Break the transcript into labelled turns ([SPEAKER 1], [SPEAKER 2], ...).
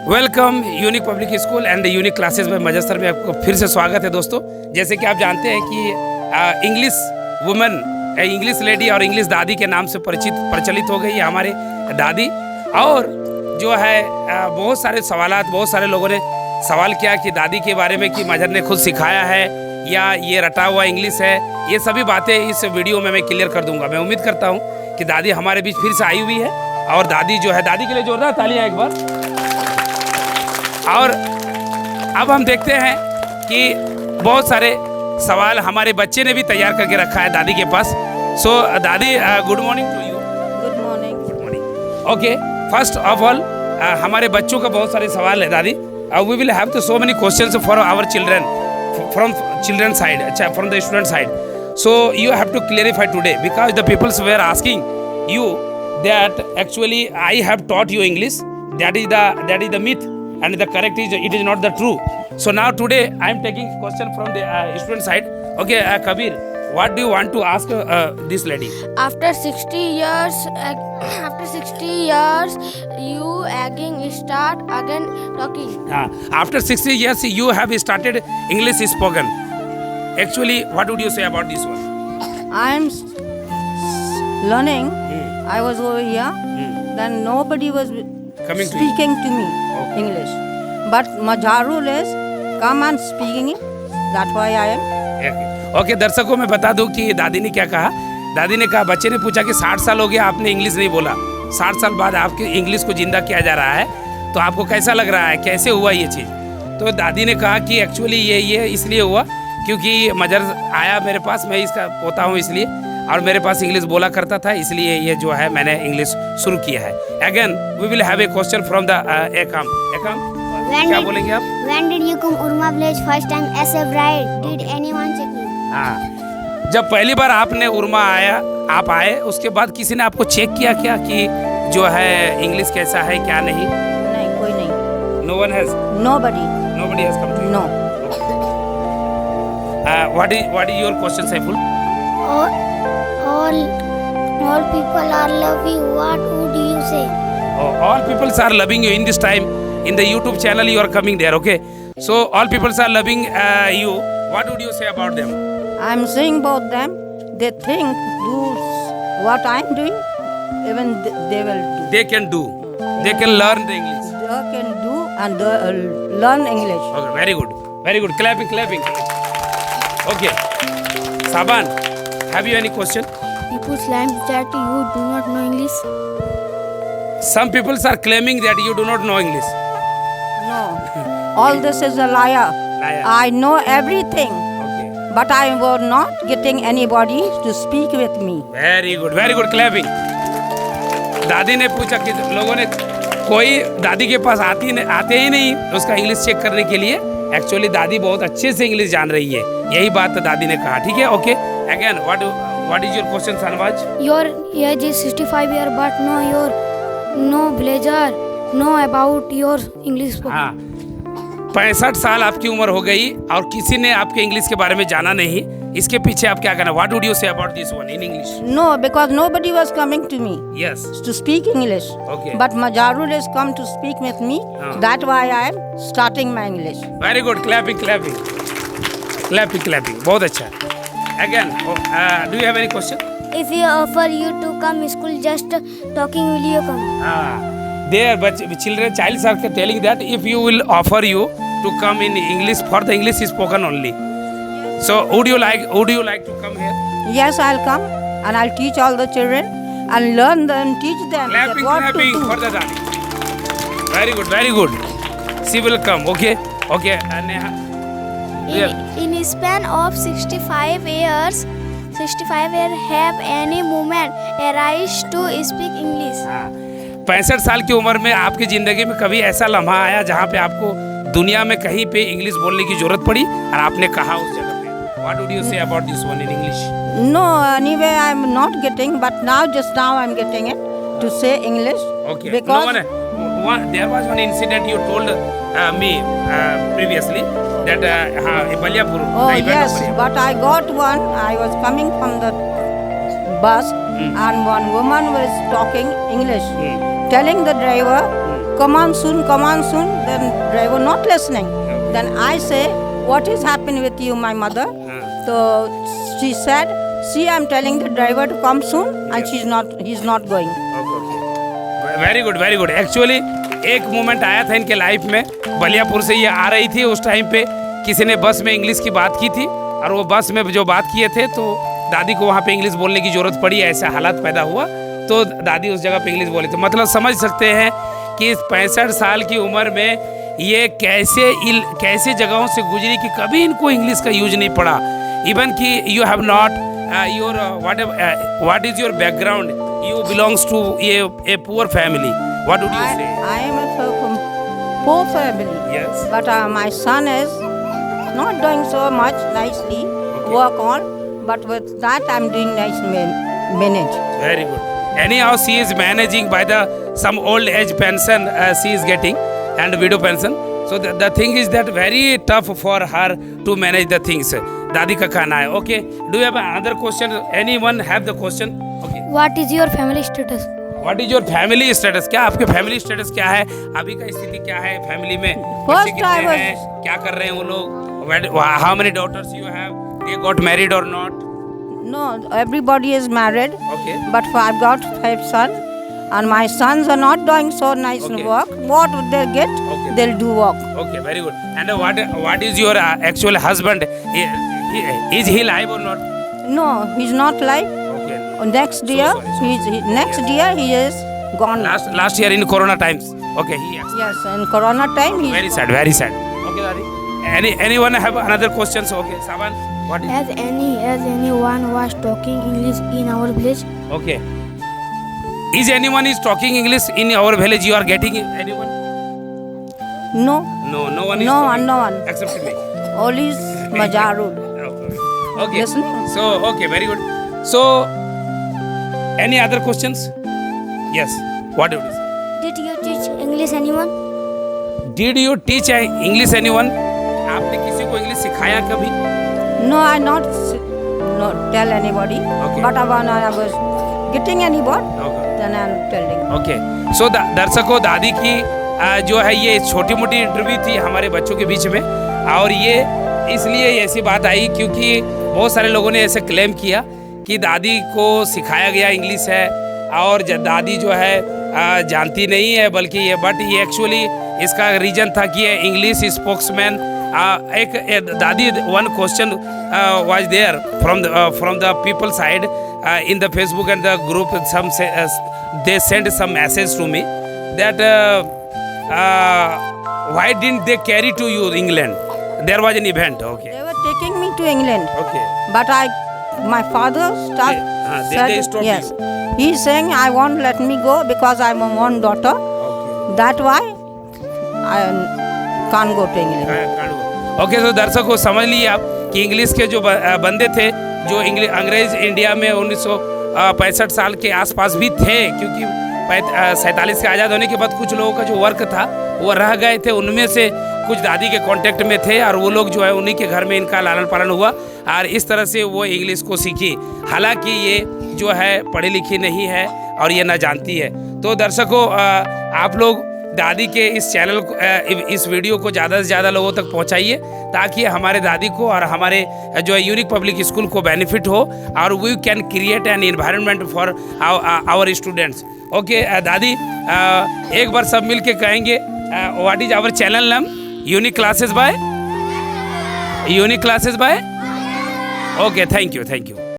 [SPEAKER 1] Welcome unique public school and unique classes में मजस्तर में आपको फिर से स्वागत है दोस्तों। जैसे कि आप जानते हैं कि इंग्लिश वुमेन, इंग्लिश लेडी और इंग्लिश दादी के नाम से प्रचलित हो गई है हमारे दादी। और जो है बहुत सारे सवालात, बहुत सारे लोगों ने सवाल किया कि दादी के बारे में कि मजर ने खुद सिखाया है या ये रटा हुआ इंग्लिश है। ये सभी बातें इस वीडियो में मैं क्लियर कर दूंगा। मैं उम्मीद करता हूँ कि दादी हमारे बीच फिर से आई हुई है। और दादी जो है, दादी के लिए जोरदार तालियां एक बार। और अब हम देखते हैं कि बहुत सारे सवाल हमारे बच्चे ने भी तैयार करके रखा है दादी के पास। सो दादी, good morning to you.
[SPEAKER 2] Good morning.
[SPEAKER 1] Good morning. Okay, first of all हमारे बच्चों का बहुत सारे सवाल है दादी। We will have so many questions for our children from children side, अच्छा from the student side. So you have to clarify today because the peoples were asking you that actually I have taught you English. That is the myth. And the correct is it is not the true. So now today I am taking question from the student side. Okay, Kabir, what do you want to ask this lady?
[SPEAKER 3] After 60 years, you again start again talking.
[SPEAKER 1] After 60 years, you have started English spoken. Actually, what would you say about this one?
[SPEAKER 2] I am learning. I was over here. Then nobody was
[SPEAKER 1] Coming to
[SPEAKER 2] speaking to me English. But Majarul is come and speaking it. That's why I am.
[SPEAKER 1] Okay, दर्शकों में बता दूं कि दादी ने क्या कहा। दादी ने कहा, बच्चे ने पूछा कि 60 साल हो गया आपने इंग्लिश नहीं बोला, 60 साल बाद आपके इंग्लिश को जिंदा किया जा रहा है, तो आपको कैसा लग रहा है, कैसे हुआ ये चीज़? तो दादी ने कहा कि एक्चुअली ये इसलिए हुआ क्योंकि मजर आया मेरे पास, मैं इसका पोता हूँ इसलिए, और मेरे पास इंग्लिश बोला करता था, इसलिए ये जो है मैंने इंग्लिश शुरू किया है। Again we will have a question from the एकम। क्या बोलेंगे आप?
[SPEAKER 4] When did you come Urma village first time as a bride? Did anyone check you?
[SPEAKER 1] हाँ, जब पहली बार आपने उर्मा आप आए, उसके बाद किसी ने आपको चेक किया क्या कि जो है इंग्लिश कैसा है क्या नहीं?
[SPEAKER 2] नहीं, कोई नहीं.
[SPEAKER 1] No one has.
[SPEAKER 2] Nobody.
[SPEAKER 1] Nobody has come to you.
[SPEAKER 2] No.
[SPEAKER 1] What is your question, Saiful?
[SPEAKER 4] All people are love you. What would you say?
[SPEAKER 1] Oh, all people are loving you in this time. In the YouTube channel you are coming there, okay? So all people are loving you. What would you say about them?
[SPEAKER 2] I am saying about them. They think do what I am doing. Even they will do.
[SPEAKER 1] They can do. They can learn the English.
[SPEAKER 2] They can do and learn English.
[SPEAKER 1] Okay, very good. Very good. Clapping. Okay. Saban, have you any question?
[SPEAKER 3] People claim that you do not know English.
[SPEAKER 1] Some people are claiming that you do not know English.
[SPEAKER 2] No. All this is a liar.
[SPEAKER 1] Liar.
[SPEAKER 2] I know everything.
[SPEAKER 1] Okay.
[SPEAKER 2] But I was not getting anybody to speak with me.
[SPEAKER 1] Very good. Clapping. दादी ने पूछा कि लोगों ने कोई दादी के पास आते ही नहीं उसका इंग्लिश चेक करने के लिए। एक्चुअली दादी बहुत अच्छे से इंग्लिश जान रही है, यही बात दादी ने कहा। ठीक है, okay. Again what is your question सनवाज?
[SPEAKER 3] Your age is 65 years, but no villager know about your English spoken.
[SPEAKER 1] हाँ, 65 साल आपकी उम्र हो गई और किसी ने आपके इंग्लिश के बारे में जाना नहीं। इसके पीछे आप क्या करना? What would you say about this one in English?
[SPEAKER 2] No, because nobody was coming to me
[SPEAKER 1] Yes.
[SPEAKER 2] to speak English.
[SPEAKER 1] Okay.
[SPEAKER 2] But Majarul has come to speak with me. That's why I am starting my English.
[SPEAKER 1] Very good. Clapping. बहुत अच्छा। Again, do you have any question?
[SPEAKER 4] If we offer you to come school just talking, will you come?
[SPEAKER 1] Childs are telling that if you will offer you to come in English for the English spoken only. So would you like to come here?
[SPEAKER 2] Yes, I'll come and I'll teach all the children and learn them, teach them that what to
[SPEAKER 1] Clapping
[SPEAKER 2] do.
[SPEAKER 1] for the Dadi. Very good. She will come. Okay. Neha.
[SPEAKER 4] In span of 65 years, have any moment arise to speak English?
[SPEAKER 1] 65 साल की उम्र में आपकी जिंदगी में कभी ऐसा लम्हा आया जहाँ पे आपको दुनिया में कहीं पे इंग्लिश बोलने की जरूरत पड़ी और आपने कहा उस जगह पे? What would you say about this one in English?
[SPEAKER 2] No, anyway, I'm not getting, but just now I'm getting it to say English.
[SPEAKER 1] Okay.
[SPEAKER 2] Because
[SPEAKER 1] there was one incident you told me previously that Balyapur.
[SPEAKER 2] oh yes, but I got one. I was coming from the bus and one woman was talking English, telling the driver come on soon, then driver not listening. Then I say, what is happening with you, my mother? So she said, see, I'm telling the driver to come soon, and he's not going.
[SPEAKER 1] Very good very good. Actually एक moment आया था इनके life में, बलियापुर से ये आ रही थी, उस टाइम पे किसी ने बस में इंग्लिश की बात की थी, और वो बस में जो बात किए थे तो दादी को वहाँ पे इंग्लिश बोलने की ज़रूरत पड़ी, ऐसा हालात पैदा हुआ तो दादी उस जगह पे इंग्लिश बोली. तो मतलब समझ सकते हैं कि 65 साल की उम्र में ये कैसे जगहों से गुजरी कि कभी इनको इंग्लिश का यूज नहीं पड़ा. इवन कि you have not your what is your background, you belongs to a poor family. What would you say?
[SPEAKER 2] I am from poor family.
[SPEAKER 1] Yes.
[SPEAKER 2] But my son is not doing so much nicely, work on. But with that, I'm doing nice manage.
[SPEAKER 1] Very good. Anyhow, she is managing by some old age pension she is getting and widow pension. So the thing is that very tough for her to manage the things. दादी का कहना है. Okay. Do you have another question? Anyone have the question? Okay.
[SPEAKER 3] What is your family status?
[SPEAKER 1] What is your family status? क्या आपके family status क्या है? अभी का स्थिति क्या है फैमिली में? बच्चे
[SPEAKER 2] First
[SPEAKER 1] कितने
[SPEAKER 2] I was-
[SPEAKER 1] हैं? क्या कर रहे हैं वो लोग? How many daughters you have? They got married or not?
[SPEAKER 2] No, everybody is married.
[SPEAKER 1] Okay.
[SPEAKER 2] But I've got 5 sons, and my sons are not doing so nice
[SPEAKER 1] Okay.
[SPEAKER 2] work. What would they get?
[SPEAKER 1] Okay.
[SPEAKER 2] They'll do work.
[SPEAKER 1] Okay, very good. And what is your actual husband? Is he alive or not?
[SPEAKER 2] No, he's not live.
[SPEAKER 1] Okay.
[SPEAKER 2] Next year,
[SPEAKER 1] sorry.
[SPEAKER 2] next year he is gone.
[SPEAKER 1] Last year in Corona times. Okay, he expired.
[SPEAKER 2] Yes, in Corona time he's
[SPEAKER 1] Very sad, very sad. Okay, Dadi. Anyone have another questions? Okay, Saban. What is?
[SPEAKER 3] Has anyone was talking English in our village?
[SPEAKER 1] Okay. Is anyone is talking English in our village? You are getting anyone?
[SPEAKER 2] no,
[SPEAKER 1] No one is
[SPEAKER 2] no
[SPEAKER 1] talking.
[SPEAKER 2] one, no one.
[SPEAKER 1] Except me.
[SPEAKER 2] Only is Majarul.
[SPEAKER 1] Okay.
[SPEAKER 2] Listening.
[SPEAKER 1] So, okay, very good. So, any other questions? Yes. What do you say?
[SPEAKER 4] Did you teach English anyone?
[SPEAKER 1] Did you teach English anyone? आपने किसी को English सिखाया कभी?
[SPEAKER 2] No, I not tell anybody.
[SPEAKER 1] Okay.
[SPEAKER 2] But when I was getting any word,
[SPEAKER 1] Okay.
[SPEAKER 2] then I'm telling.
[SPEAKER 1] Okay. So दर्शकों, दादी की जो है ये छोटी मोटी इंटरव्यू थी हमारे बच्चों के बीच में, और ये इसलिए ऐसी बात आई क्योंकि बहुत सारे लोगों ने ऐसे क्लेम किया कि दादी को सिखाया गया इंग्लिश है और दादी जो है जानती नहीं है, बल्कि ये ये एक्चुअली इसका रीज़न था कि ये इंग्लिश स्पोक्समैन एक दादी one question was there from the people side in the Facebook and the group. They sent some message to me that why didn't they carry to you England? There was an event. Okay.
[SPEAKER 2] They were taking me to England,
[SPEAKER 1] Okay.
[SPEAKER 2] but my father
[SPEAKER 1] They stopped
[SPEAKER 2] yes.
[SPEAKER 1] you.
[SPEAKER 2] He's saying I won't let me go because I'm a one daughter.
[SPEAKER 1] Okay.
[SPEAKER 2] That why I can't go to England.
[SPEAKER 1] Okay. तो दर्शकों, समझ लिए आप कि English के जो बंदे थे, जो अंग्रेज इंडिया में 1965 साल के आसपास भी थे, क्योंकि 47 के आज़ाद होने के बाद कुछ लोगों का जो वर्क था वो रह गए थे, उनमें से कुछ दादी के कांटेक्ट में थे, और वो लोग जो है उन्हीं के घर में इनका लालन पालन हुआ और इस तरह से वो इंग्लिश को सीखी. हालांकि ये जो है पढ़ी लिखी नहीं है और ये ना जानती है. तो दर्शकों, आप लोग दादी के इस चैनल को, इस वीडियो को ज़्यादा से ज़्यादा लोगों तक पहुंचाइए ताकि हमारे दादी को और हमारे जो है यूनिक पब्लिक स्कूल को बेनिफिट हो, और we can create an environment for our students. Okay दादी, एक बार सब मिल के कहेंगे what is our channel name? Unique classes bye. Okay, thank you.